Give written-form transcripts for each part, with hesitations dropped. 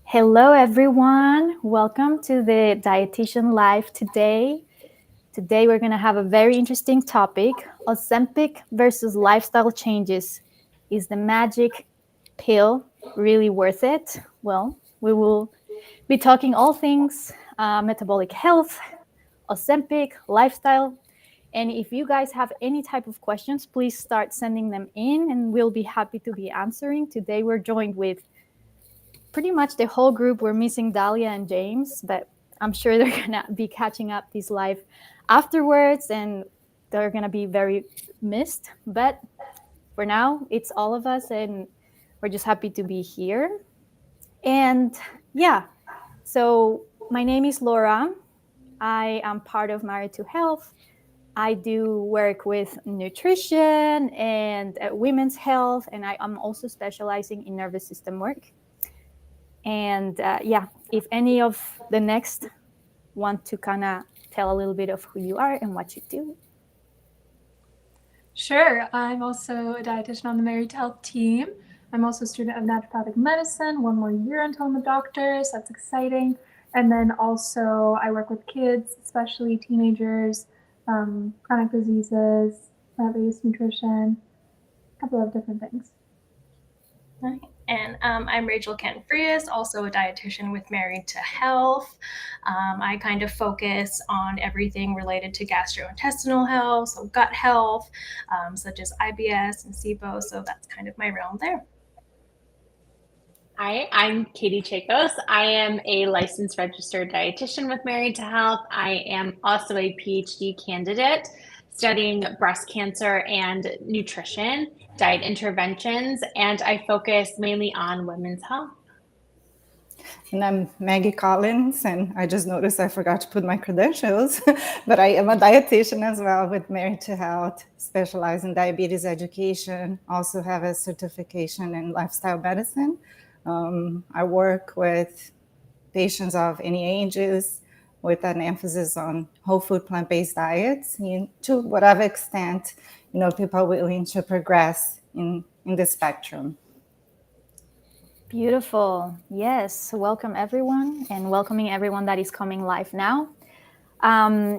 Hello, everyone. Welcome to the Dietitian Live today. Today, we're going to have a very interesting topic: Ozempic versus lifestyle changes. Is the magic pill really worth it? Well, we will be talking all things metabolic health, Ozempic, lifestyle. And if you guys have any type of questions, please start sending them in and we'll be happy to be answering. Today, we're joined with pretty much the whole group. We're missing Dahlia and James, but I'm sure they're going to be catching up this live afterwards and they're going to be very missed. But for now, it's all of us and we're just happy to be here. And yeah, so my name is Laura. I am part of Married to Health. I do work with nutrition and women's health, and I am also specializing in nervous system work. And if any of the next want to kind of tell a little bit of who you are and what you do. Sure. I'm also a dietitian on the Married to Health team. I'm also a student of naturopathic medicine, one more year until I'm a doctor, so that's exciting. And then also I work with kids, especially teenagers, chronic diseases, plant-based nutrition, a couple of different things. Right. And I'm Rachel Kent-Frias, also a dietitian with Married to Health. I kind of focus on everything related to gastrointestinal health, so gut health, such as IBS and SIBO. So that's kind of my realm there. Hi, I'm Katie Chakos. I am a licensed registered dietitian with Married to Health. I am also a PhD candidate studying breast cancer and nutrition, diet interventions, and I focus mainly on women's health. And I'm Maggie Collins, and I just noticed I forgot to put my credentials, but I am a dietitian as well with Married to Health, specialize in diabetes education, also have a certification in lifestyle medicine. I work with patients of any ages with an emphasis on whole food plant-based diets to whatever extent, people are willing to progress in the spectrum. Beautiful. Yes. Welcome, everyone, and welcoming everyone that is coming live now.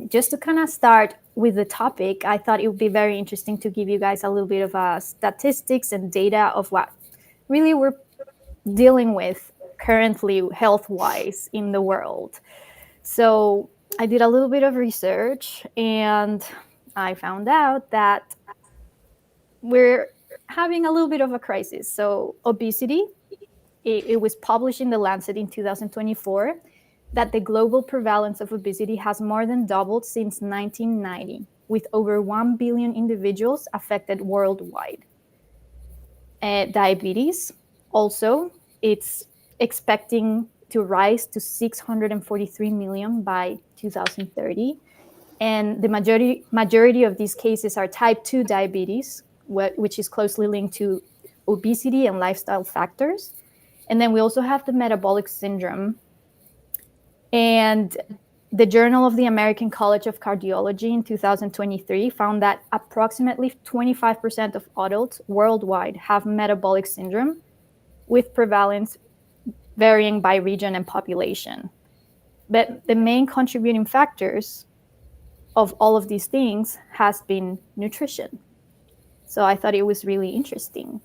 Just to kind of start with the topic, I thought it would be very interesting to give you guys a little bit of statistics and data of what really we're dealing with currently health-wise in the world. So I did a little bit of research and I found out that we're having a little bit of a crisis. So obesity, it was published in The Lancet in 2024 that the global prevalence of obesity has more than doubled since 1990, with over 1 billion individuals affected worldwide. Diabetes, also, it's expecting to rise to 643 million by 2030. And the majority of these cases are type 2 diabetes, which is closely linked to obesity and lifestyle factors. And then we also have the metabolic syndrome. And the Journal of the American College of Cardiology in 2023 found that approximately 25% of adults worldwide have metabolic syndrome, with prevalence varying by region and population. But the main contributing factors of all of these things has been nutrition. So I thought it was really interesting.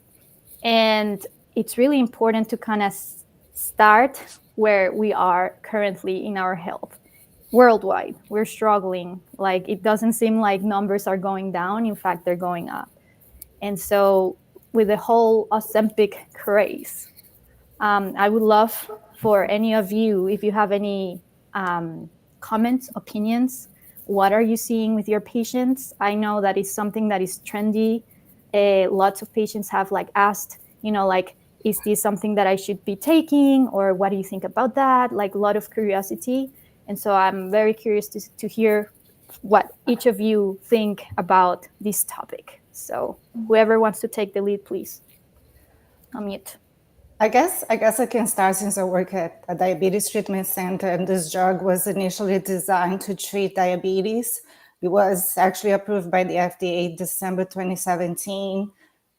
And it's really important to kind of start where we are currently in our health. Worldwide, we're struggling. Like, it doesn't seem like numbers are going down. In fact, they're going up. And so with the whole Ozempic craze, I would love for any of you, if you have any comments, opinions, what are you seeing with your patients? I know that it's something that is trendy. Lots of patients have asked, is this something that I should be taking? Or what do you think about that? Like, a lot of curiosity. And so I'm very curious to hear what each of you think about this topic. So whoever wants to take the lead, please unmute. I guess I can start since I work at a diabetes treatment center, and this drug was initially designed to treat diabetes. It was actually approved by the FDA December 2017.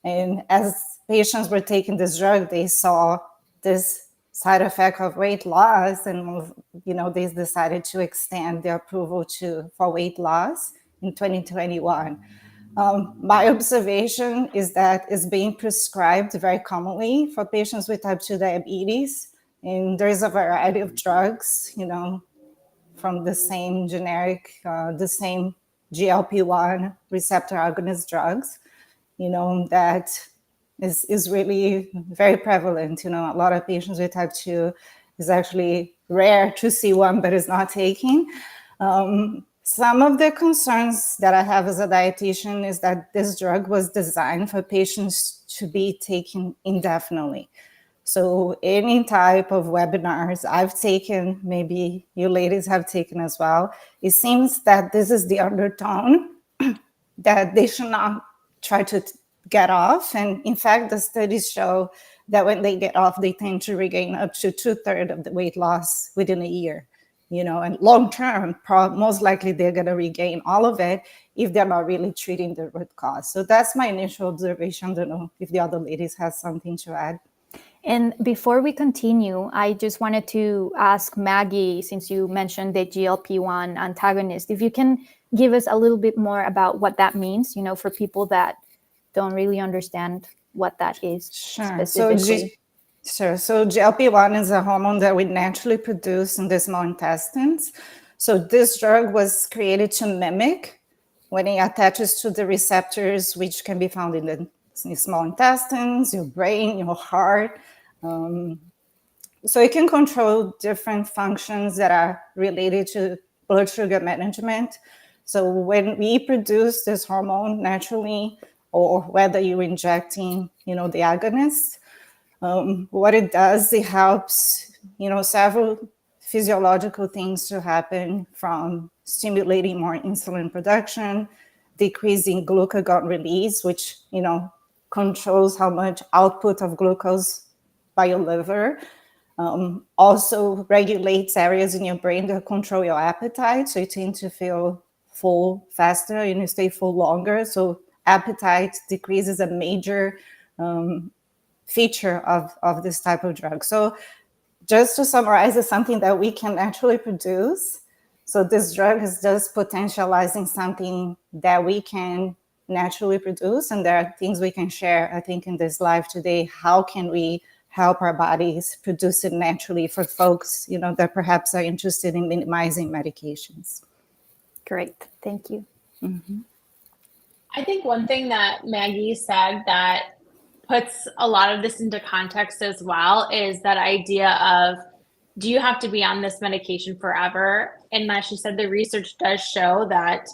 And as patients were taking this drug, they saw this side effect of weight loss, and they decided to extend the approval for weight loss in 2021. My observation is that it's being prescribed very commonly for patients with type 2 diabetes, and there's a variety of drugs, from the same generic, the same GLP-1 receptor agonist drugs, that is really very prevalent. A lot of patients with type 2 is actually rare to see one, but is not taking. Some of the concerns that I have as a dietitian is that this drug was designed for patients to be taken indefinitely. So any type of webinars I've taken, maybe you ladies have taken as well, it seems that this is the undertone that they should not try to get off. And in fact, the studies show that when they get off, they tend to regain up to 2/3 of the weight loss within a year. And long term, most likely they're going to regain all of it if they're not really treating the root cause. So that's my initial observation. I don't know if the other ladies have something to add. And before we continue, I just wanted to ask Maggie, since you mentioned the GLP-1 antagonist, if you can give us a little bit more about what that means, for people that don't really understand what that is. Sure. Specifically. So GLP-1 is a hormone that we naturally produce in the small intestines. So this drug was created to mimic when it attaches to the receptors, which can be found in the small intestines, your brain, your heart. So it can control different functions that are related to blood sugar management. So when we produce this hormone naturally, or whether you're injecting, the agonist, what it does, it helps, several physiological things to happen, from stimulating more insulin production, decreasing glucagon release, which, controls how much output of glucose by your liver. Also regulates areas in your brain that control your appetite. So you tend to feel full faster and you stay full longer. So appetite decreases a major feature of this type of drug. So just to summarize, it's something that we can naturally produce. So this drug is just potentializing something that we can naturally produce. And there are things we can share, I think, in this live today. How can we help our bodies produce it naturally for folks, that perhaps are interested in minimizing medications? Great, thank you. Mm-hmm. I think one thing that Maggie said that puts a lot of this into context as well is that idea of, do you have to be on this medication forever? And as she said, the research does show that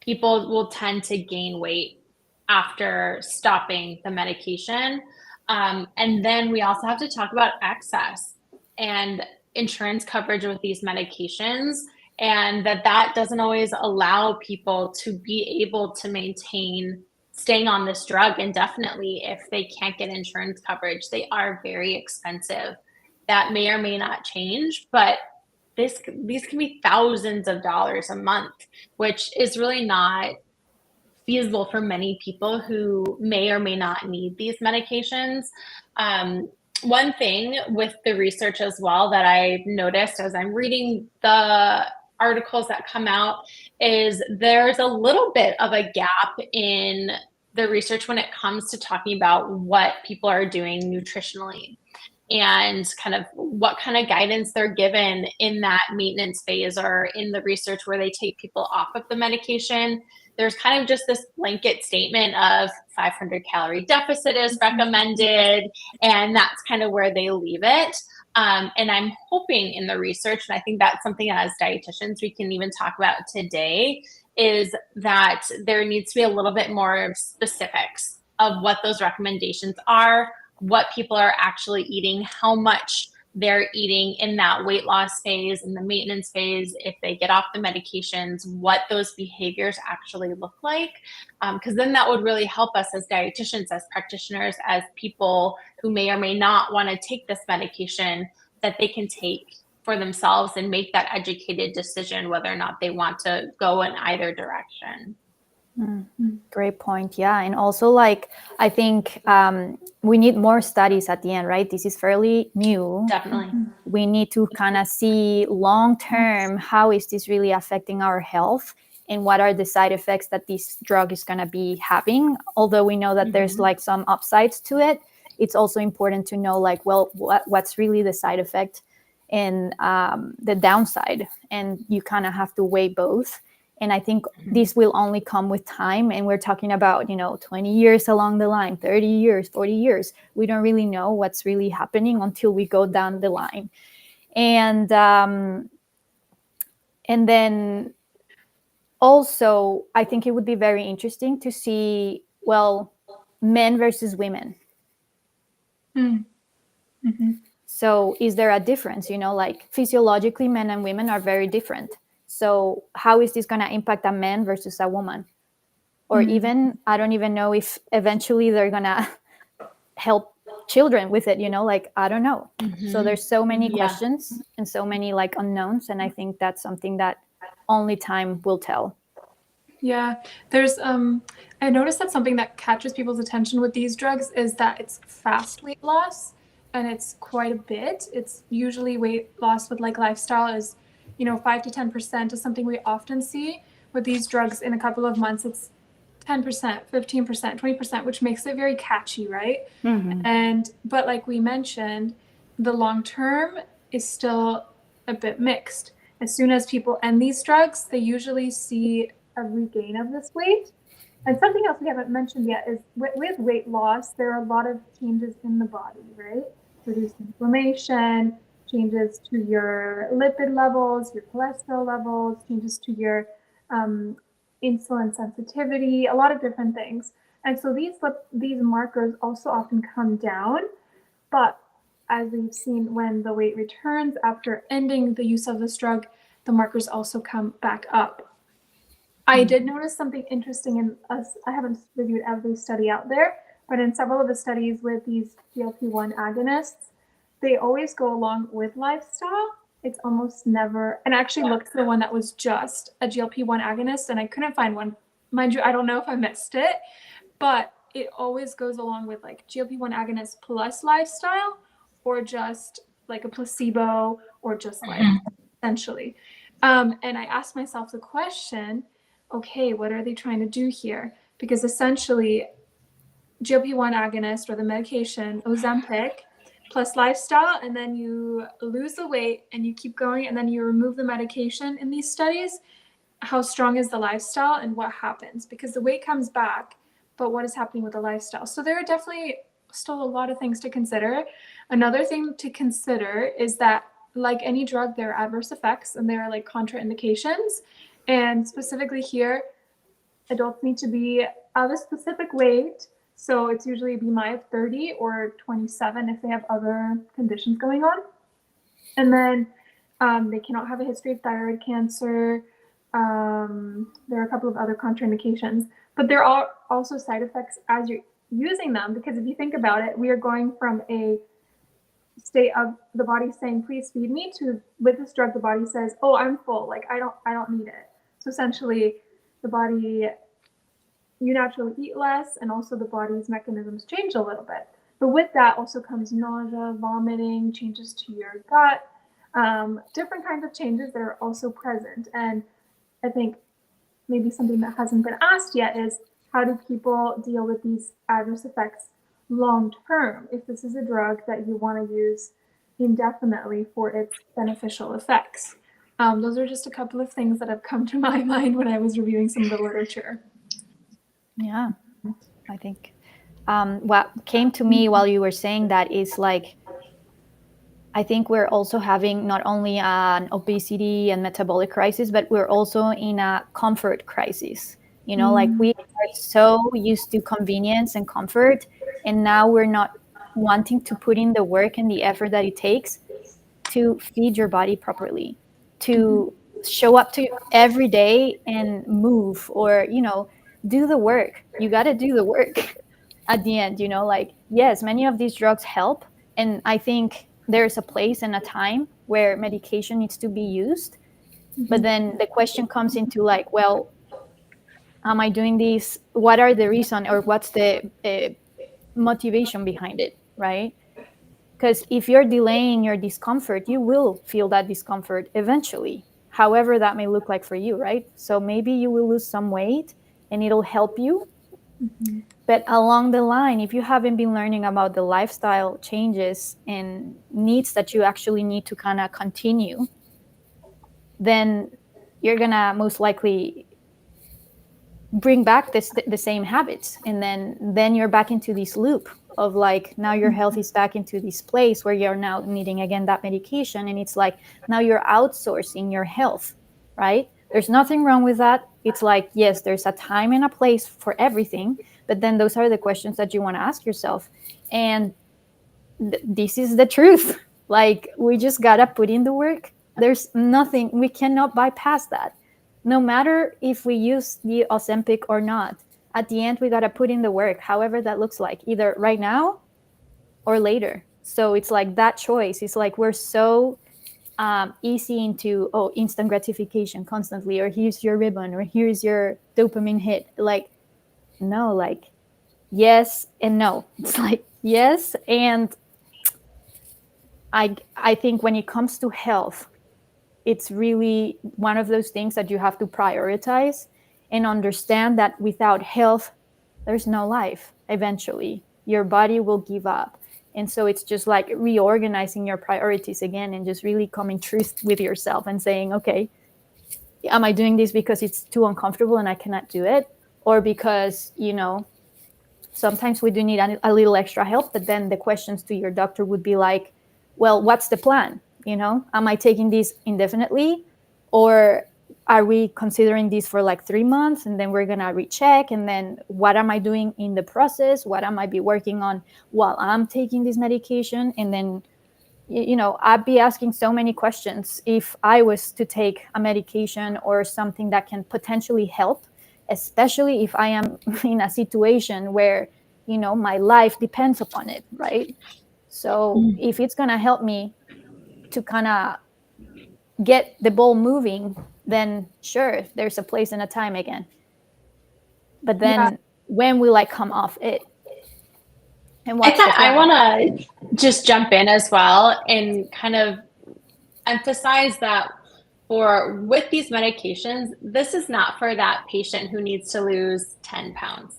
people will tend to gain weight after stopping the medication. And then we also have to talk about access and insurance coverage with these medications, and that doesn't always allow people to be able to maintain staying on this drug indefinitely if they can't get insurance coverage. They are very expensive. That may or may not change, but these can be thousands of dollars a month, which is really not feasible for many people who may or may not need these medications. One thing with the research as well that I've noticed as I'm reading the articles that come out is there's a little bit of a gap in the research when it comes to talking about what people are doing nutritionally and kind of what kind of guidance they're given in that maintenance phase or in the research where they take people off of the medication. There's kind of just this blanket statement of 500 calorie deficit is recommended, and that's kind of where they leave it. And I'm hoping in the research, and I think that's something as dietitians we can even talk about today, is that there needs to be a little bit more specifics of what those recommendations are, what people are actually eating, how much they're eating in that weight loss phase, in the maintenance phase, if they get off the medications, what those behaviors actually look like. Because then that would really help us as dietitians, as practitioners, as people who may or may not want to take this medication, that they can take for themselves and make that educated decision whether or not they want to go in either direction. Great point. Yeah. And also, like, I think we need more studies at the end, right? This is fairly new. Definitely. We need to kind of see long term, how is this really affecting our health, and what are the side effects that this drug is going to be having. Although we know that there's like some upsides to it, it's also important to know, like, well, what's really the side effect and the downside. And you kind of have to weigh both. And I think this will only come with time. And we're talking about, 20 years along the line, 30 years, 40 years. We don't really know what's really happening until we go down the line. And then also, I think it would be very interesting to see, well, men versus women. So is there a difference? Like physiologically, men and women are very different. So how is this going to impact a man versus a woman? Or even, I don't even know if eventually they're going to help children with it, like, I don't know. So there's so many questions and so many like unknowns. And I think that's something that only time will tell. Yeah, there's I noticed that something that catches people's attention with these drugs is that it's fast weight loss, and it's quite a bit. It's usually weight loss with like lifestyle is, 5 to 10% is something we often see with these drugs. In a couple of months, it's 10%, 15%, 20%, which makes it very catchy, right? But like we mentioned, the long term is still a bit mixed. As soon as people end these drugs, they usually see a regain of this weight. And something else we haven't mentioned yet is with weight loss, there are a lot of changes in the body, right? Reduced inflammation, changes to your lipid levels, your cholesterol levels, changes to your insulin sensitivity, a lot of different things. And so these markers also often come down, but as we've seen, when the weight returns after ending the use of this drug, the markers also come back up. I did notice something interesting in us. I haven't reviewed every study out there, but in several of the studies with these GLP-1 agonists, they always go along with lifestyle. It's almost never, and I actually looked for the one that was just a GLP-1 agonist, and I couldn't find one. Mind you, I don't know if I missed it, but it always goes along with like GLP-1 agonist plus lifestyle, or just like a placebo, or just like essentially. And I asked myself the question, okay, what are they trying to do here? Because essentially, GLP-1 agonist or the medication, Ozempic, plus lifestyle, and then you lose the weight and you keep going, and then you remove the medication in these studies. How strong is the lifestyle and what happens? Because the weight comes back, but what is happening with the lifestyle? So there are definitely still a lot of things to consider. Another thing to consider is that, like any drug, there are adverse effects and there are like contraindications. And specifically here, adults need to be of a specific weight. So it's usually a BMI of 30 or 27 if they have other conditions going on. And then they cannot have a history of thyroid cancer. There are a couple of other contraindications, but there are also side effects as you're using them, because if you think about it, we are going from a state of the body saying, please feed me, to with this drug, the body says, oh, I'm full. Like, I don't need it. So essentially the body, you naturally eat less, and also the body's mechanisms change a little bit. But with that also comes nausea, vomiting, changes to your gut, different kinds of changes that are also present. And I think maybe something that hasn't been asked yet is, how do people deal with these adverse effects long term if this is a drug that you want to use indefinitely for its beneficial effects? Those are just a couple of things that have come to my mind when I was reviewing some of the literature. Yeah, I think what came to me while you were saying that is like, I think we're also having not only an obesity and metabolic crisis, but we're also in a comfort crisis. Like we are so used to convenience and comfort, and now we're not wanting to put in the work and the effort that it takes to feed your body properly, to show up to every day and move, or do the work. You got to do the work at the end. Like, yes, many of these drugs help, and I think there's a place and a time where medication needs to be used. But then the question comes into like, well, Am I doing this? What are the reason, or what's the motivation behind it, right? Because if you're delaying your discomfort, you will feel that discomfort eventually, however that may look like for you, right? So maybe you will lose some weight and it'll help you. Mhm. But along the line, if you haven't been learning about the lifestyle changes and needs that you actually need to kind of continue, then you're going to most likely bring back the same habits, and then you're back into this loop of like, now your health is back into this place where you're now needing again that medication, and it's like now you're outsourcing your health, right? There's nothing wrong with that. It's like, yes, there's a time and a place for everything, but then those are the questions that you want to ask yourself. And this is the truth. Like, we just gotta put in the work. There's nothing, we cannot bypass that. No matter if we use the Ozempic or not, at the end we gotta put in the work, however that looks like, either right now or later. So it's like that choice. It's like we're so easy into, oh, instant gratification constantly, or here's your ribbon, or here's your dopamine hit. Like, no, like, yes and no. It's like yes, and I think when it comes to health, it's really one of those things that you have to prioritize and understand that without health, there's no life. Eventually, your body will give up. And so it's just like reorganizing your priorities again and just really coming truth with yourself and saying, okay, am I doing this because it's too uncomfortable and I cannot do it? Or because, sometimes we do need a little extra help, but then the questions to your doctor would be like, well, what's the plan? Am I taking this indefinitely, or are we considering this for like 3 months and then we're going to recheck? And then what am I doing in the process? What am I be working on while I'm taking this medication? And then, I'd be asking so many questions if I was to take a medication or something that can potentially help, especially if I am in a situation where, my life depends upon it, right? So if it's going to help me to kind of get the ball moving, then sure, there's a place and a time again. But then when will I come off it? And what's the plan? I want to just jump in as well and kind of emphasize that with these medications, this is not for that patient who needs to lose 10 pounds.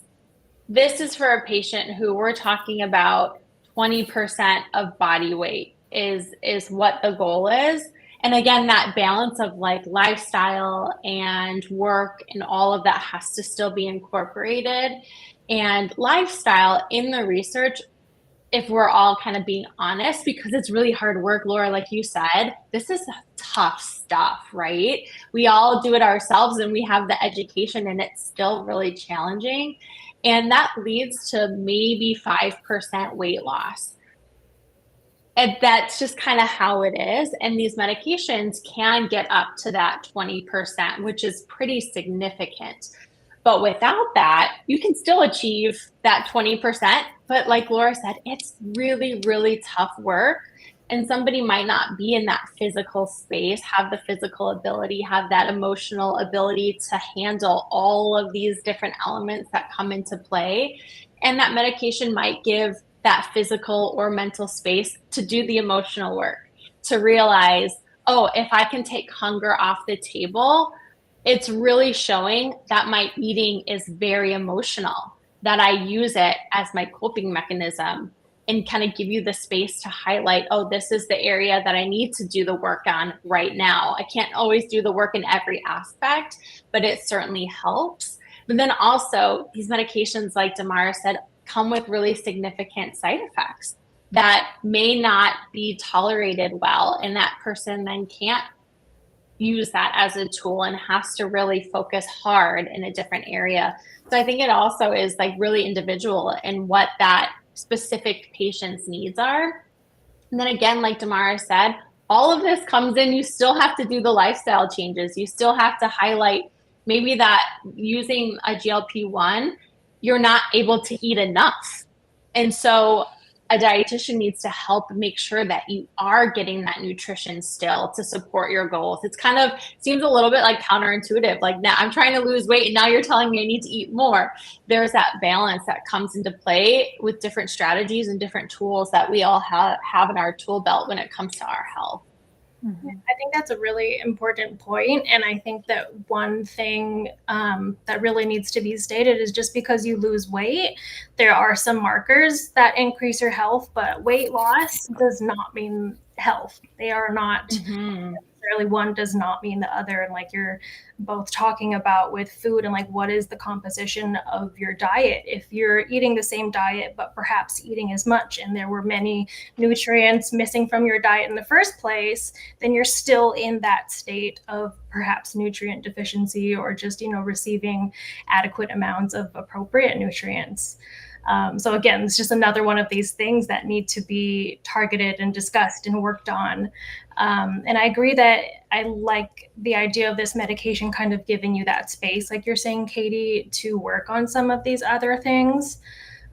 This is for a patient who we're talking about 20% of body weight is what the goal is. And again, that balance of like lifestyle and work and all of that has to still be incorporated. And lifestyle in the research, if we're all kind of being honest, because it's really hard work, Laura, like you said, this is tough stuff, right? We all do it ourselves and we have the education and it's still really challenging. And that leads to maybe 5% weight loss. And that's just kind of how it is. And these medications can get up to that 20%, which is pretty significant. But without that, you can still achieve that 20%. But like Laura said, it's really, really tough work. And somebody might not be in that physical space, have the physical ability, have that emotional ability to handle all of these different elements that come into play. And that medication might give that physical or mental space to do the emotional work, to realize, oh, if I can take hunger off the table, it's really showing that my eating is very emotional, that I use it as my coping mechanism, and kind of give you the space to highlight, oh, this is the area that I need to do the work on right now. I can't always do the work in every aspect, but it certainly helps. But then also these medications, like Damara said, come with really significant side effects that may not be tolerated well. And that person then can't use that as a tool and has to really focus hard in a different area. So I think it also is like really individual in what that specific patient's needs are. And then again, like Damara said, all of this comes in, you still have to do the lifestyle changes. You still have to highlight maybe that using a GLP-1, you're not able to eat enough. And so a dietitian needs to help make sure that you are getting that nutrition still to support your goals. It's kind of seems a little bit like counterintuitive. Like, now I'm trying to lose weight and now you're telling me I need to eat more. There's that balance that comes into play with different strategies and different tools that we all have in our tool belt when it comes to our health. I think that's a really important point. And I think that one thing that really needs to be stated is just because you lose weight, there are some markers that increase your health, but weight loss does not mean health. They are not necessarily, one does not mean the other. And like you're both talking about with food and like what is the composition of your diet. If you're eating the same diet, but perhaps eating as much and there were many nutrients missing from your diet in the first place, then you're still in that state of perhaps nutrient deficiency or just, receiving adequate amounts of appropriate nutrients. So again, it's just another one of these things that need to be targeted and discussed and worked on. And I agree that I like the idea of this medication kind of giving you that space, like you're saying, Katie, to work on some of these other things.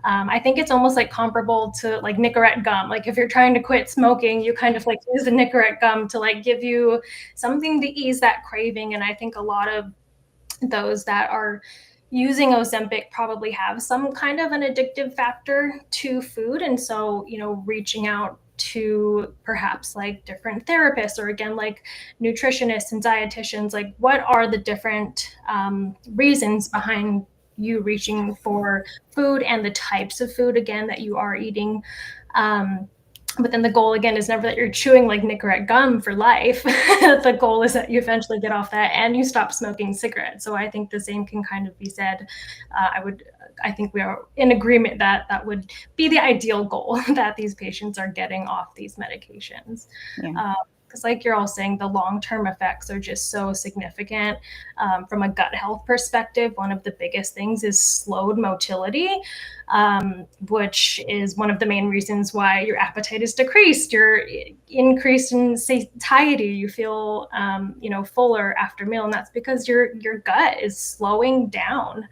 I think it's almost like comparable to like Nicorette gum. Like if you're trying to quit smoking, you kind of like use the Nicorette gum to like give you something to ease that craving. And I think a lot of those that are using Ozempic probably have some kind of an addictive factor to food. And so, reaching out to perhaps like different therapists or again, like nutritionists and dietitians, like what are the different reasons behind you reaching for food and the types of food, again, that you are eating. But then the goal, again, is never that you're chewing like Nicorette gum for life. The goal is that you eventually get off that and you stop smoking cigarettes. So I think the same can kind of be said. I think we are in agreement that that would be the ideal goal, that these patients are getting off these medications. Yeah. Because like you're all saying, the long-term effects are just so significant. From a gut health perspective, one of the biggest things is slowed motility, which is one of the main reasons why your appetite is decreased. You're increased in satiety. You feel, fuller after meal, and that's because your gut is slowing down.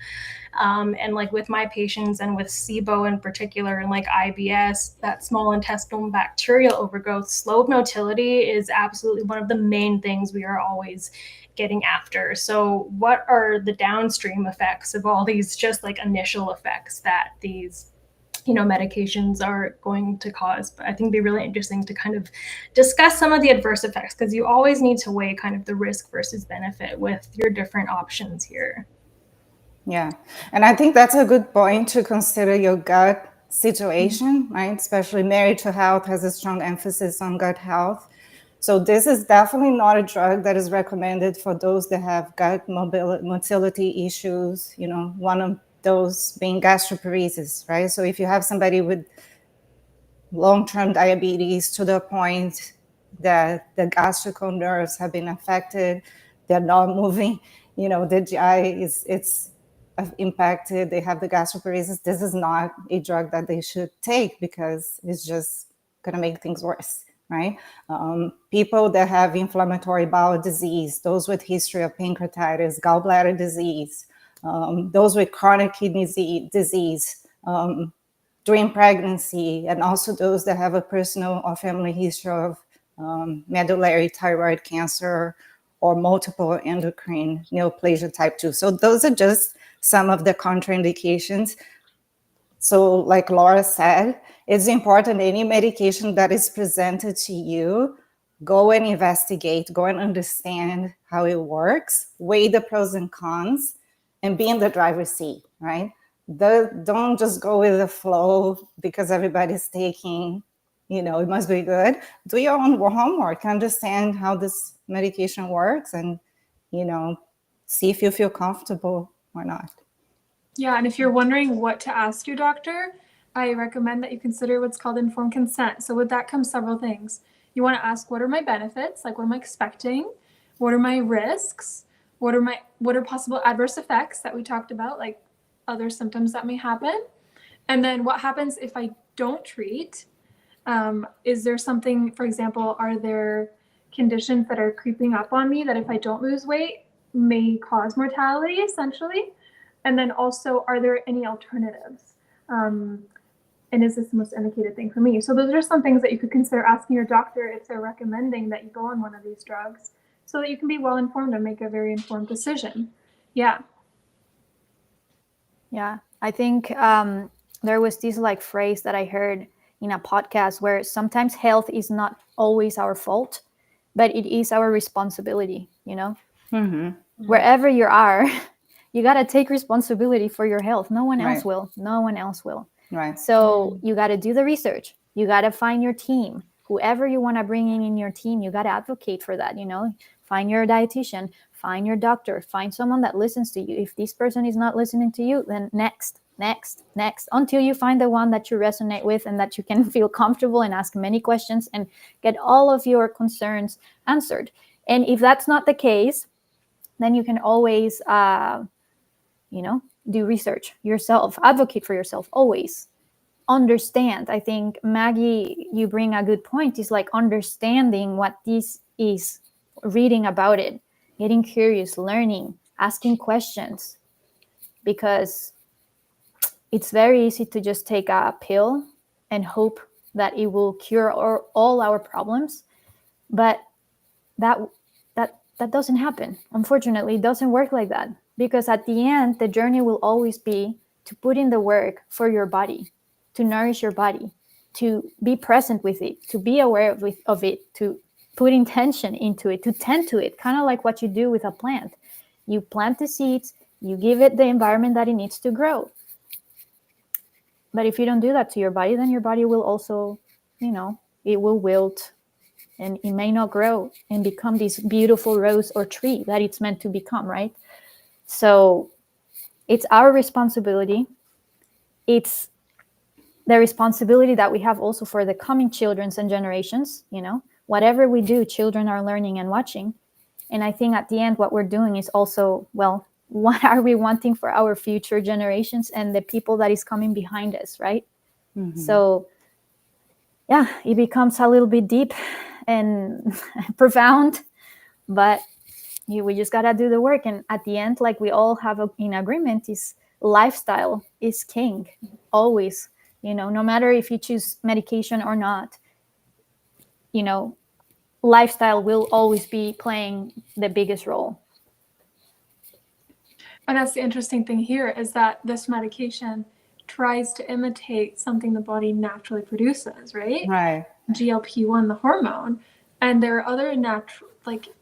And like with my patients and with SIBO in particular, and like IBS, that small intestinal bacterial overgrowth, slowed motility is absolutely one of the main things we are always getting after. So what are the downstream effects of all these just like initial effects that these medications are going to cause? But I think it'd be really interesting to kind of discuss some of the adverse effects, because you always need to weigh kind of the risk versus benefit with your different options here. Yeah. And I think that's a good point to consider your gut situation, right? Especially Married to Health has a strong emphasis on gut health. So this is definitely not a drug that is recommended for those that have gut motility issues, one of those being gastroparesis, right? So if you have somebody with long-term diabetes to the point that the gastrical nerves have been affected, they're not moving, the GI it's impacted, they have the gastroparesis, this is not a drug that they should take because it's just going to make things worse, right? People that have inflammatory bowel disease, those with history of pancreatitis, gallbladder disease, those with chronic kidney disease, during pregnancy, and also those that have a personal or family history of medullary thyroid cancer or multiple endocrine neoplasia type 2. So those are just some of the contraindications. So like Laura said, it's important any medication that is presented to you, go and investigate, go and understand how it works, weigh the pros and cons, and be in the driver's seat, right? Don't just go with the flow because everybody's taking, it must be good. Do your own homework, understand how this medication works, and, see if you feel comfortable or not. Yeah, and if you're wondering what to ask your doctor, I recommend that you consider what's called informed consent. So with that comes several things. You want to ask, what are my benefits? Like, what am I expecting? What are my risks? What are possible adverse effects that we talked about, like other symptoms that may happen? And then what happens if I don't treat? Is there something, for example, are there conditions that are creeping up on me that if I don't lose weight may cause mortality, essentially? And then also, are there any alternatives? And And is this the most indicated thing for me? So those are some things that you could consider asking your doctor if they're recommending that you go on one of these drugs, so that you can be well informed and make a very informed decision. Yeah. Yeah, I think there was this like phrase that I heard in a podcast where sometimes health is not always our fault, but it is our responsibility, you know? Wherever you are, you got to take responsibility for your health. No one else Right. will. No one else will. Right. So you got to do the research. You got to find your team. Whoever you want to bring in your team, you got to advocate for that, you know? Find your dietitian, find your doctor, find someone that listens to you. If this person is not listening to you, then next, until you find the one that you resonate with and that you can feel comfortable and ask many questions and get all of your concerns answered. And if that's not the case, then you can always, do research yourself, advocate for yourself, always. Understand. I think, Maggie, you bring a good point, is like understanding what this is, reading about it, getting curious, learning, asking questions, because it's very easy to just take a pill and hope that it will cure all our problems, but that doesn't happen. Unfortunately, it doesn't work like that, because at the end, the journey will always be to put in the work for your body, to nourish your body, to be present with it, to be aware of it, to put intention into it, to tend to it, kind of like what you do with a plant. You plant the seeds, you give it the environment that it needs to grow. But if you don't do that to your body, then your body will also, it will wilt, and it may not grow and become this beautiful rose or tree that it's meant to become, right? So it's our responsibility. It's the responsibility that we have also for the coming children's and generations. Whatever we do, children are learning and watching. And I think at the end, what we're doing is also, well, what are we wanting for our future generations and the people that is coming behind us, right? So yeah, it becomes a little bit deep and profound, but we just gotta do the work. And at the end, like we all have in agreement, is lifestyle is king, always. No matter if you choose medication or not, lifestyle will always be playing the biggest role. And that's the interesting thing here, is that this medication tries to imitate something the body naturally produces, right? Right. GLP-1, the hormone. And there are other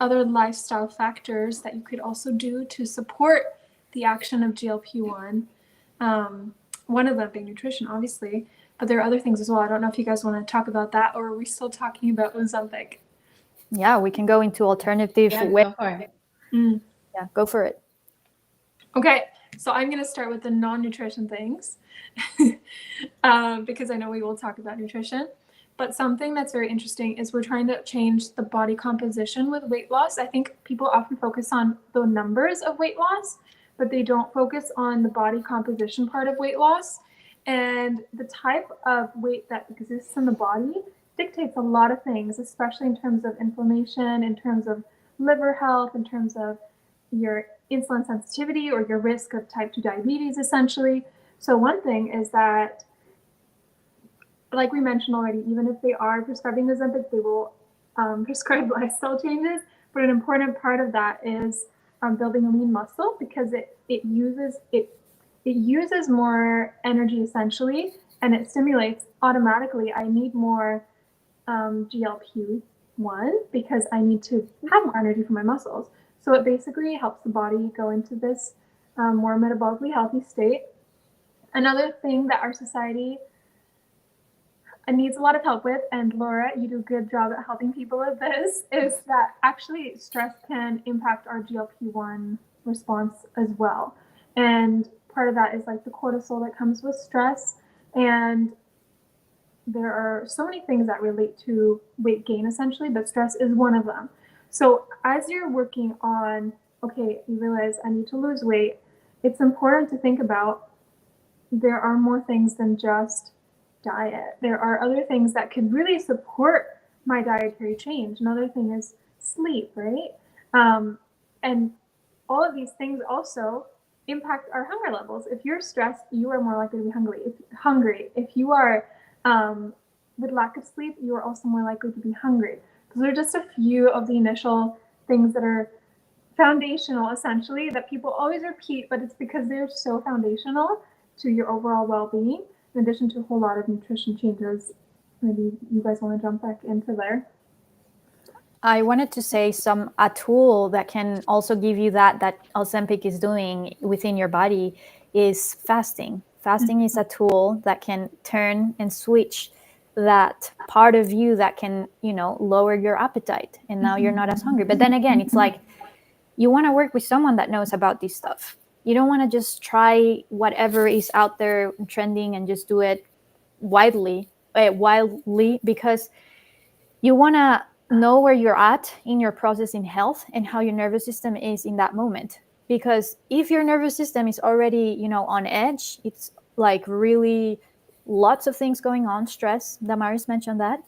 other lifestyle factors that you could also do to support the action of GLP-1. One of them being nutrition, obviously, but there are other things as well. I don't know if you guys want to talk about that, or are we still talking about Ozempic? Yeah, we can go into alternative ways. Go for it. Yeah, go for it. Okay, so I'm going to start with the non-nutrition things because I know we will talk about nutrition. But something that's very interesting is we're trying to change the body composition with weight loss. I think people often focus on the numbers of weight loss, but they don't focus on the body composition part of weight loss. And the type of weight that exists in the body dictates a lot of things, especially in terms of inflammation, in terms of liver health, in terms of your insulin sensitivity or your risk of type 2 diabetes, essentially. So one thing is that, like we mentioned already, even if they are prescribing Ozempic, they will prescribe lifestyle changes. But an important part of that is building a lean muscle, because it uses more energy essentially, and it stimulates automatically. I need more GLP-1 because I need to have more energy for my muscles. So it basically helps the body go into this more metabolically healthy state. Another thing that our society needs a lot of help with, and Laura, you do a good job at helping people with this, is that actually stress can impact our GLP-1 response as well. And part of that is like the cortisol that comes with stress. And there are so many things that relate to weight gain, essentially, but stress is one of them. So as you're working on, okay, you realize I need to lose weight, it's important to think about there are more things than just diet. There are other things that could really support my dietary change. Another thing is sleep, right? And all of these things also impact our hunger levels. If you're stressed, you are more likely to be hungry. If you are with lack of sleep, you are also more likely to be hungry. Those are just a few of the initial things that are foundational, essentially, that people always repeat, but it's because they're so foundational to your overall well-being, in addition to a whole lot of nutrition changes. Maybe you guys want to jump back into there. I wanted to say a tool that can also give you that Ozempic is doing within your body is fasting. Fasting is a tool that can turn and switch that part of you that can, lower your appetite, and now you're not as hungry. But then again, it's like you want to work with someone that knows about this stuff. You don't want to just try whatever is out there trending and just do it wildly, because you want to know where you're at in your process in health and how your nervous system is in that moment. Because if your nervous system is already, on edge, it's like really lots of things going on, stress, Damaris mentioned that,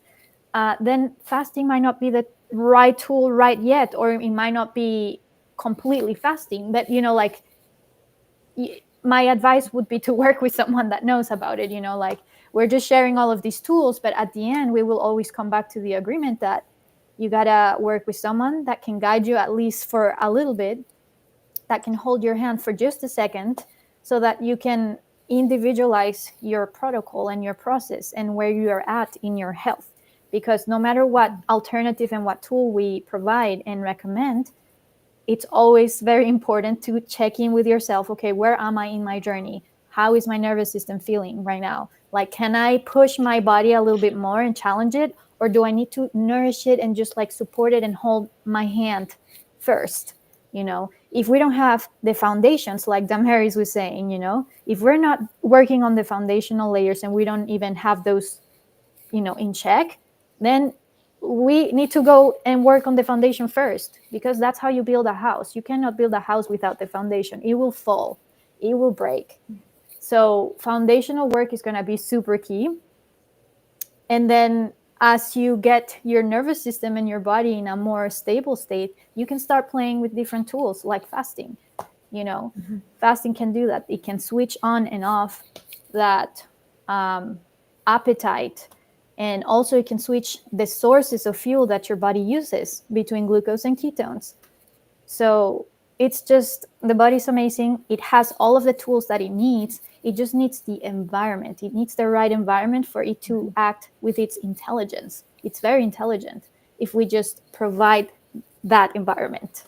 then fasting might not be the right tool right yet, or it might not be completely fasting. But, my advice would be to work with someone that knows about it. We're just sharing all of these tools, but at the end, we will always come back to the agreement that you gotta work with someone that can guide you, at least for a little bit, that can hold your hand for just a second, so that you can individualize your protocol and your process and where you are at in your health. Because no matter what alternative and what tool we provide and recommend, it's always very important to check in with yourself. Okay, where am I in my journey? How is my nervous system feeling right now? Like, can I push my body a little bit more and challenge it? Or do I need to nourish it and just support it and hold my hand first? If we don't have the foundations, like Damaris was saying, if we're not working on the foundational layers and we don't even have those, in check, then we need to go and work on the foundation first, because that's how you build a house. You cannot build a house without the foundation. It will fall, it will break. So foundational work is going to be super key. And then as you get your nervous system and your body in a more stable state, you can start playing with different tools like fasting. Fasting can do that. It can switch on and off that appetite. And also it can switch the sources of fuel that your body uses between glucose and ketones. So it's just, the body's amazing. It has all of the tools that it needs. It just needs the environment. It needs the right environment for it to act with its intelligence. It's very intelligent if we just provide that environment.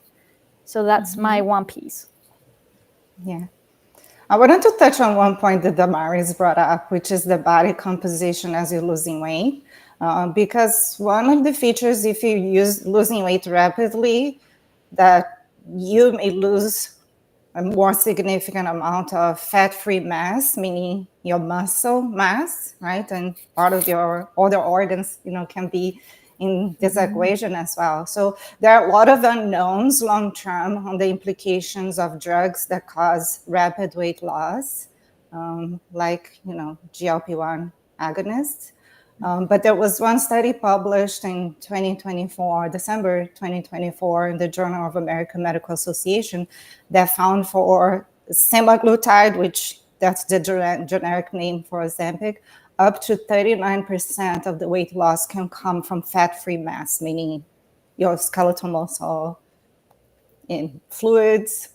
So that's my one piece. Yeah. I wanted to touch on one point that Damaris brought up, which is the body composition as you're losing weight. Because one of the features, if you use losing weight rapidly, that you may lose a more significant amount of fat-free mass, meaning your muscle mass, right? And part of your other organs, can be in this equation as well. So there are a lot of unknowns long-term on the implications of drugs that cause rapid weight loss, like, GLP-1 agonists. But there was one study published in 2024, December 2024, in the Journal of American Medical Association that found for semaglutide, which that's the generic name for Ozempic, up to 39% of the weight loss can come from fat-free mass, meaning your skeletal muscle, in fluids,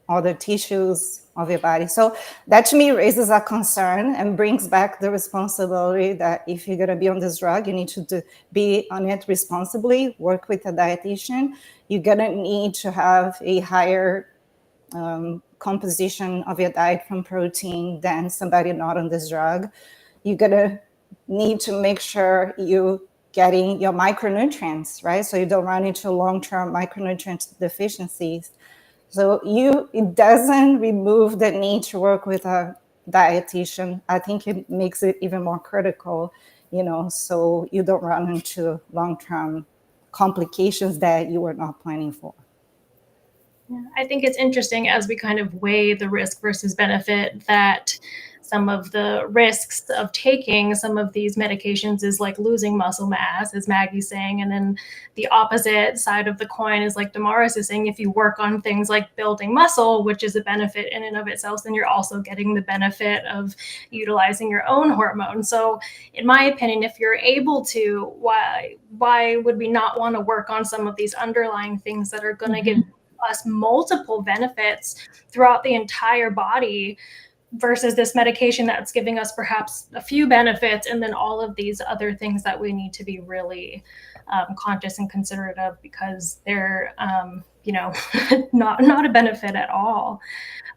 other tissues of your body. So that to me raises a concern and brings back the responsibility that if you're going to be on this drug, you need to be on it responsibly, work with a dietitian. You're going to need to have a higher composition of your diet from protein than somebody not on this drug. You're going to need to make sure you getting your micronutrients, right? So you don't run into long-term micronutrient deficiencies. So it doesn't remove the need to work with a dietitian. I think it makes it even more critical, so you don't run into long-term complications that you were not planning for. Yeah, I think it's interesting as we kind of weigh the risk versus benefit that some of the risks of taking some of these medications is like losing muscle mass, as Maggie's saying. And then the opposite side of the coin is like Damaris is saying, if you work on things like building muscle, which is a benefit in and of itself, then you're also getting the benefit of utilizing your own hormones. So in my opinion, if you're able to, why would we not want to work on some of these underlying things that are going to give us multiple benefits throughout the entire body versus this medication that's giving us perhaps a few benefits and then all of these other things that we need to be really conscious and considerate of because they're, not a benefit at all.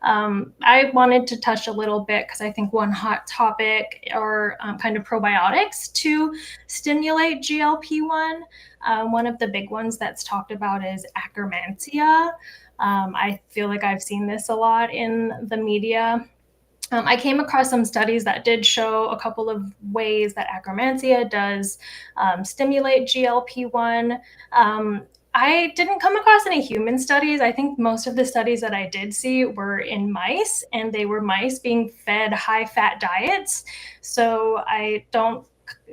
I wanted to touch a little bit because I think one hot topic are kind of probiotics to stimulate GLP-1. One of the big ones that's talked about is Akkermansia. I feel like I've seen this a lot in the media. I came across some studies that did show a couple of ways that Akkermansia does stimulate GLP-1. I didn't come across any human studies. I think most of the studies that I did see were in mice, and they were mice being fed high-fat diets. So I don't,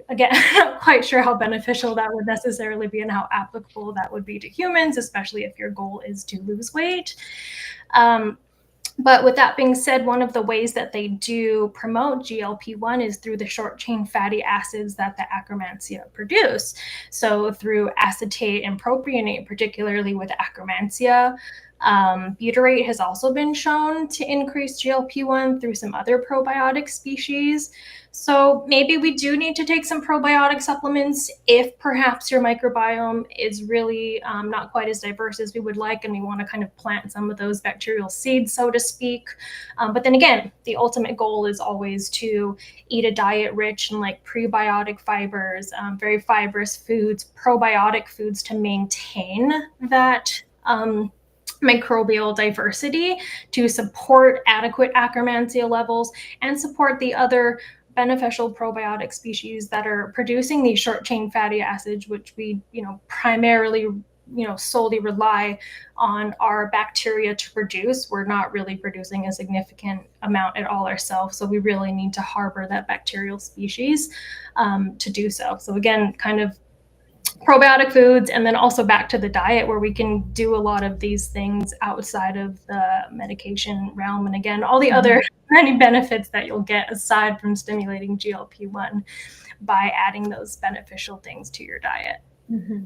again, not quite sure how beneficial that would necessarily be and how applicable that would be to humans, especially if your goal is to lose weight. But with that being said, one of the ways that they do promote GLP-1 is through the short chain fatty acids that the Akkermansia produce. So through acetate and propionate, particularly with Akkermansia. Butyrate has also been shown to increase GLP-1 through some other probiotic species. So maybe we do need to take some probiotic supplements if perhaps your microbiome is really not quite as diverse as we would like, and we want to kind of plant some of those bacterial seeds, so to speak. But then again, the ultimate goal is always to eat a diet rich in like prebiotic fibers, very fibrous foods, probiotic foods to maintain that microbial diversity, to support adequate Akkermansia levels and support the other beneficial probiotic species that are producing these short chain fatty acids, which we, primarily, solely rely on our bacteria to produce. We're not really producing a significant amount at all ourselves. So we really need to harbor that bacterial species to do so. So again, kind of probiotic foods, and then also back to the diet where we can do a lot of these things outside of the medication realm. And again, all the other many benefits that you'll get aside from stimulating GLP-1 by adding those beneficial things to your diet. Mm-hmm.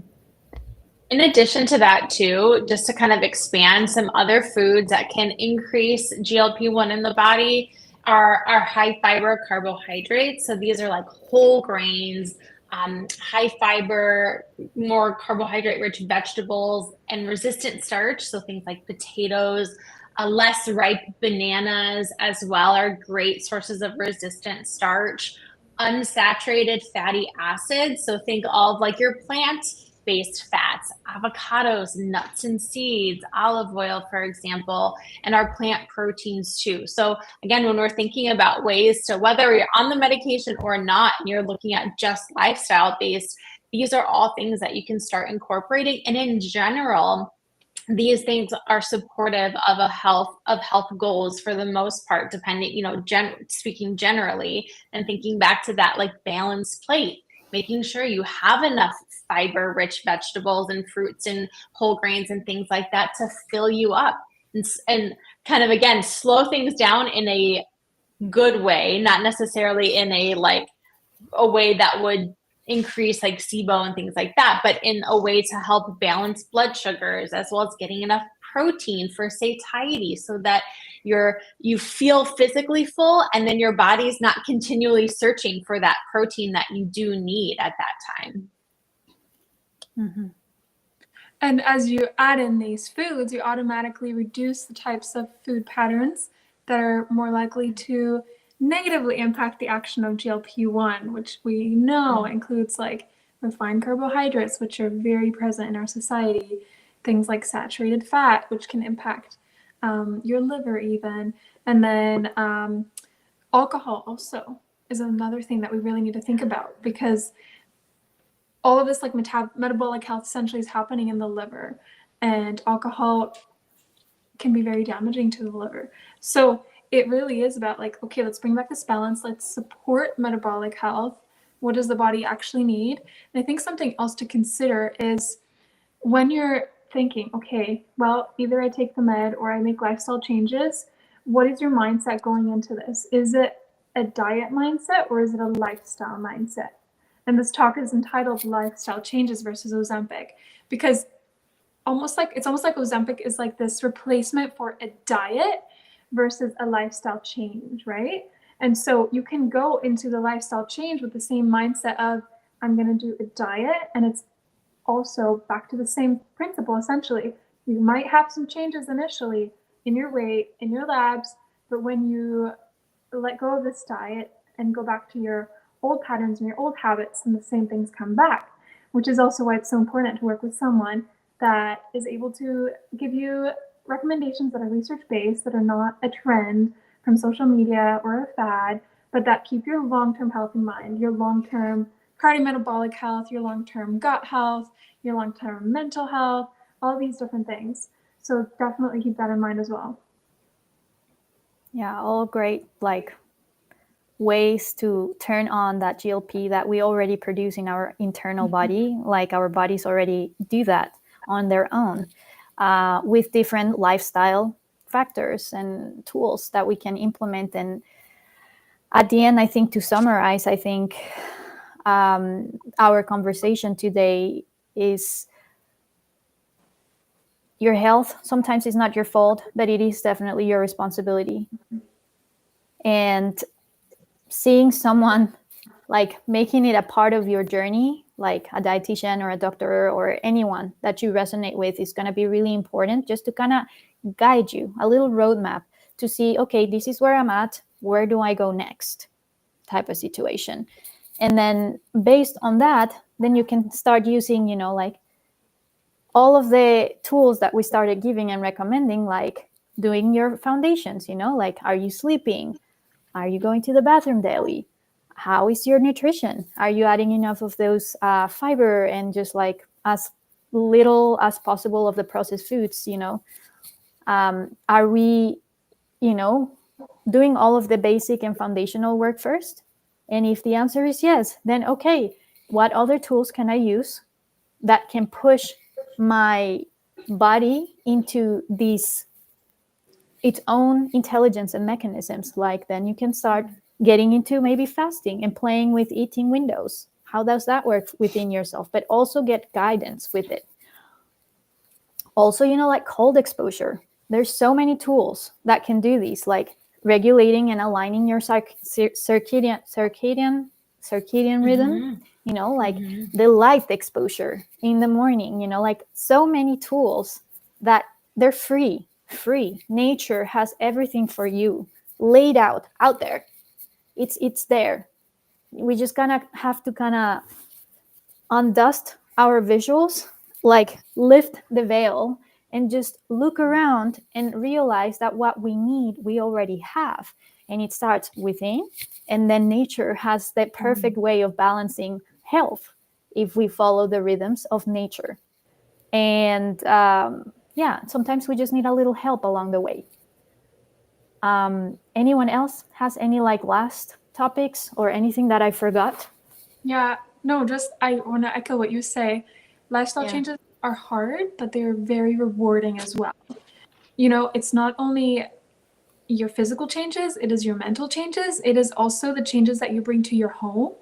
In addition to that too, just to kind of expand some other foods that can increase GLP-1 in the body are high fiber carbohydrates. So these are like whole grains, high fiber, more carbohydrate rich vegetables, and resistant starch. So things like potatoes, less ripe bananas as well are great sources of resistant starch. Unsaturated fatty acids. So think of like your plant-based fats, avocados, nuts and seeds, olive oil, for example, and our plant proteins too. So again, when we're thinking about ways to, whether you're on the medication or not, and you're looking at just lifestyle based, these are all things that you can start incorporating. And in general, these things are supportive of health goals for the most part, depending, speaking generally, and thinking back to that like balanced plate, making sure you have enough fiber rich vegetables and fruits and whole grains and things like that to fill you up, and kind of again slow things down in a good way, not necessarily in a way that would increase like SIBO and things like that, but in a way to help balance blood sugars as well as getting enough protein for satiety so that you feel physically full, and then your body's not continually searching for that protein that you do need at that time. Mm-hmm. And as you add in these foods, you automatically reduce the types of food patterns that are more likely to negatively impact the action of GLP-1, which we know includes like refined carbohydrates, which are very present in our society, things like saturated fat, which can impact your liver even, and then alcohol also is another thing that we really need to think about, because all of this like metabolic health essentially is happening in the liver, and alcohol can be very damaging to the liver. So it really is about like, okay, let's bring back this balance. Let's support metabolic health. What does the body actually need? And I think something else to consider is when you're thinking, okay, well, either I take the med or I make lifestyle changes, what is your mindset going into this? Is it a diet mindset or is it a lifestyle mindset? And this talk is entitled Lifestyle Changes versus Ozempic, because it's almost like Ozempic is like this replacement for a diet versus a lifestyle change, right? And so you can go into the lifestyle change with the same mindset of, I'm going to do a diet, and it's also back to the same principle. Essentially, you might have some changes initially in your weight, in your labs, but when you let go of this diet and go back to your old patterns and your old habits, and the same things come back, which is also why it's so important to work with someone that is able to give you recommendations that are research-based, that are not a trend from social media or a fad, but that keep your long-term health in mind, your long-term cardiometabolic health, your long-term gut health, your long-term mental health, all these different things. So definitely keep that in mind as well. Yeah, all great like ways to turn on that GLP that we already produce in our internal body. Like our bodies already do that on their own, with different lifestyle factors and tools that we can implement. And at the end, I think to summarize, I think our conversation today is your health sometimes is not your fault, but it is definitely your responsibility. And seeing someone like making it a part of your journey, like a dietitian or a doctor or anyone that you resonate with, is going to be really important, just to kind of guide you, a little roadmap to see, okay, this is where I'm at, where do I go next, type of situation. And then based on that, then you can start using, like all of the tools that we started giving and recommending, like doing your foundations, like, are you sleeping? Are you going to the bathroom daily? How is your nutrition? Are you adding enough of those fiber and just like as little as possible of the processed foods? Are we, doing all of the basic and foundational work first? And if the answer is yes, then okay, what other tools can I use that can push my body into its own intelligence and mechanisms? Like then you can start getting into maybe fasting and playing with eating windows. How does that work within yourself? But also get guidance with it. Also, like cold exposure. There's so many tools that can do these, like regulating and aligning your circadian rhythm, like the light exposure in the morning, like so many tools that they're free. Nature has everything for you laid out there. It's there. We just have to undust our visuals, like lift the veil and just look around and realize that what we need, we already have. And it starts within, and then nature has the perfect way of balancing health if we follow the rhythms of nature. And sometimes we just need a little help along the way. Anyone else has any like last topics or anything that I forgot? Yeah, no, just I want to echo what you say. Lifestyle changes are hard, but they're very rewarding as well. It's not only your physical changes, it is your mental changes. It is also the changes that you bring to your home,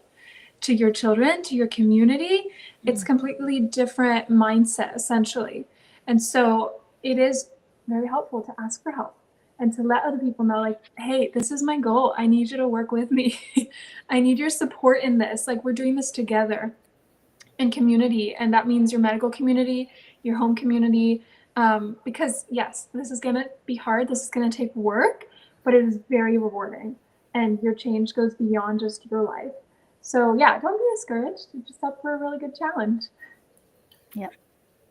to your children, to your community. It's completely different mindset, essentially. And so it is very helpful to ask for help and to let other people know, like, hey, this is my goal. I need you to work with me. I need your support in this. Like, we're doing this together in community. And that means your medical community, your home community, because yes, this is going to be hard. This is going to take work, but it is very rewarding. And your change goes beyond just your life. So yeah, don't be discouraged. You're just up for a really good challenge. Yeah.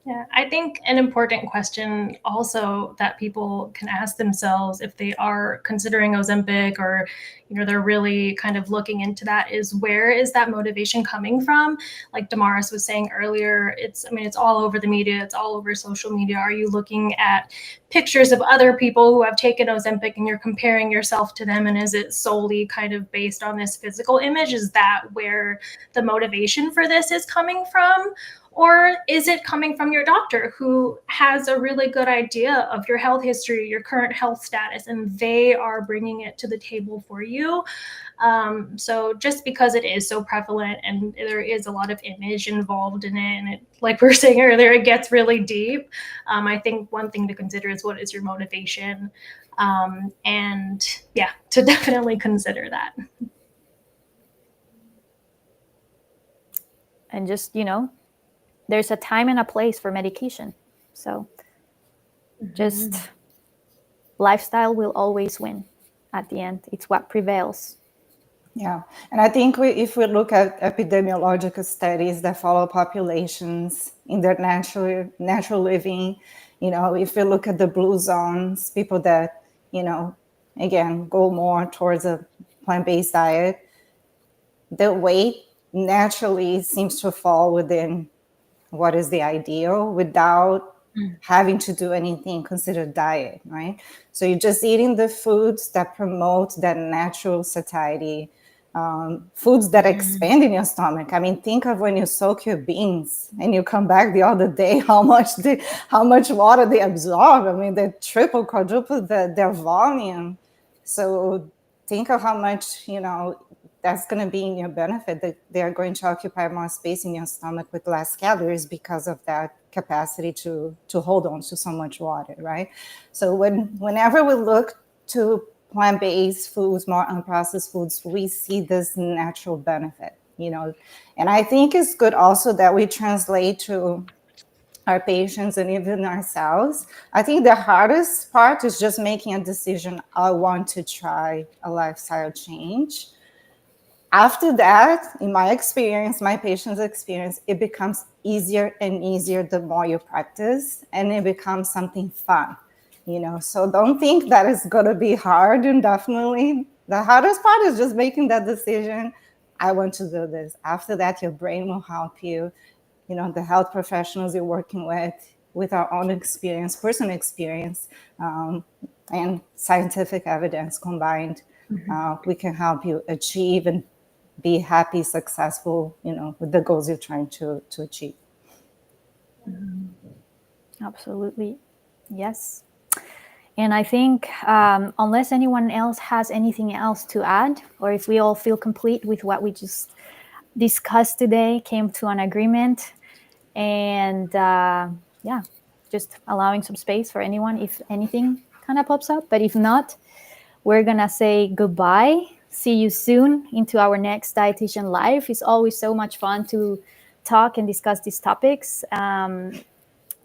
Yeah, I think an important question also that people can ask themselves if they are considering Ozempic or, they're really kind of looking into that is, where is that motivation coming from? Like Damaris was saying earlier, it's all over the media, it's all over social media. Are you looking at pictures of other people who have taken Ozempic and you're comparing yourself to them? And is it solely kind of based on this physical image? Is that where the motivation for this is coming from? Or is it coming from your doctor who has a really good idea of your health history, your current health status, and they are bringing it to the table for you? So just because it is so prevalent and there is a lot of image involved in it, and it, like we were saying earlier, it gets really deep. I think one thing to consider is, what is your motivation? And yeah, to definitely consider that. And just, there's a time and a place for medication. So just lifestyle will always win at the end. It's what prevails. Yeah, and I think if we look at epidemiological studies that follow populations in their natural living, if we look at the blue zones, people that, again, go more towards a plant-based diet, the weight naturally seems to fall within what is the ideal without having to do anything considered diet, right? So you're just eating the foods that promote that natural satiety, foods that expand in your stomach. I mean, think of when you soak your beans and you come back the other day, how much water they absorb. I mean, they triple, quadruple their volume. So think of how much, that's going to be in your benefit, that they're going to occupy more space in your stomach with less calories because of that capacity to hold on to so much water, right? So whenever we look to plant-based foods, more unprocessed foods, we see this natural benefit, And I think it's good also that we translate to our patients and even ourselves. I think the hardest part is just making a decision. I want to try a lifestyle change. After that, in my experience, my patient's experience, it becomes easier and easier the more you practice, and it becomes something fun, So don't think that it's going to be hard, and definitely the hardest part is just making that decision. I want to do this. After that, your brain will help you. The health professionals you're working with our own experience, personal experience, and scientific evidence combined, we can help you achieve and be happy, successful, with the goals you're trying to achieve. Absolutely. Yes. And I think unless anyone else has anything else to add, or if we all feel complete with what we just discussed today, came to an agreement, and just allowing some space for anyone if anything kind of pops up. But if not, we're going to say goodbye. See you soon into our next Dietitian Live. It's always so much fun to talk and discuss these topics.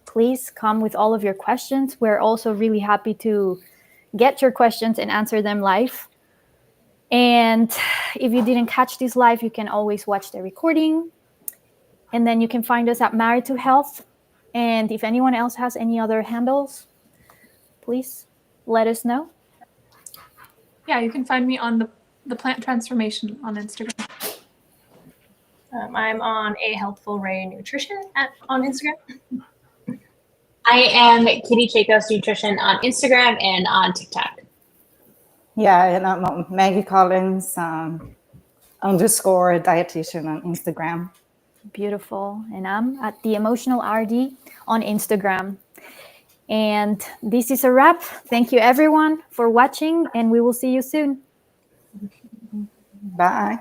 Please come with all of your questions. We're also really happy to get your questions and answer them live. And if you didn't catch this live, you can always watch the recording. And then you can find us at Married to Health. And if anyone else has any other handles, please let us know. Yeah, you can find me on the Plant Transformation on Instagram. I'm on A Healthful Ray Nutrition on Instagram. I am Kitty Chacos Nutrition on Instagram and on TikTok. Yeah, and I'm Maggie Collins _ dietitian on Instagram. Beautiful. And I'm at The Emotional RD on Instagram. And this is a wrap. Thank you, everyone, for watching, and we will see you soon. Bye.